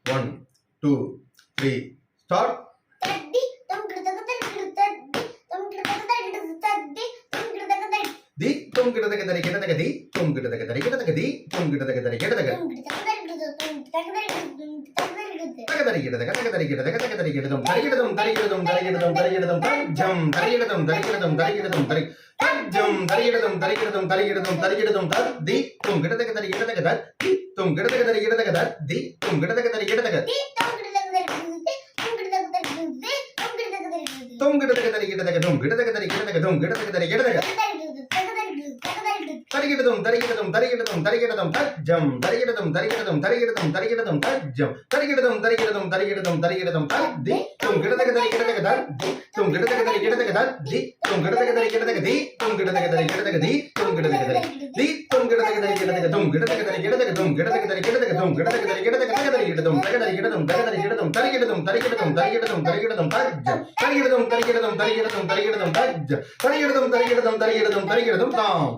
1 2 3 start. தி தும் கிடதக தரி கிடதக தி தும் கிடதக தரி கிடதக தி தும் கிடதக தரி கிடதக தகதரி கிடதக தகதரி கிடதக தகதரி கிடதும் தரிகிடதும் தரிகிடதும் தரிகிடதும் தரிகிடதும் தஜ்ஜம் தரிகிடதும் தரிகிடதும் தரிகிடதும் தரி தஜ்ஜம் தரிகிடதும் தரிகிடதும் தரிகிடதும் தரிகிடதும் தர் தி தும் கிடதக தரி கிடதக தர் தி தும் கிடதக தரி கிடதக தர் தி தும் கிடதக தரி கிடதக தும் கிடதக தரி கிடதக தும் கிடதக தரி கிடதக தும் கிடதக தரி கிடதக தரிகிடதும் தரிகிடதும் தரிகிடதும் தரிகிடதும் தஜ்ஜம் தரிகிடதும் தரிகிடதும் தரிகிடதும் தரிகிடதும் தஜ்ஜம் தரிகிடதும் தரிகிடதும் தரிகிடதும் தரிகிடதும் தர் தி தும் கிடதக தரி கிடதக தர் தி தும் கிடதக தரி கிடதக தர் தி தும் கிடதக தரி கிடதக தி தும் கிடதக தரி கிடதக தி தும் கிடதக தரி தி தும் கிடதக தரி கிடதக தும் கிடதக தரி கிடதக தும் கிடதக தரி கிடதக தும் கிடதக தரி கிடதக தகதரி கிடதும் தகதரி கிடதும் தகதரி கிடதும் தரிகிடதும் தரிகிடதும் தரிகிடதும் தரிகிடதும் தஜ்ஜம் தரிகிடதும் தரிகிடதும் தரிகிடதும் தரிகிடதும் தஜ்ஜம் தரிகிடதும் தரிகிடதும் தரிகிடதும் தரிகிடதும் தாம்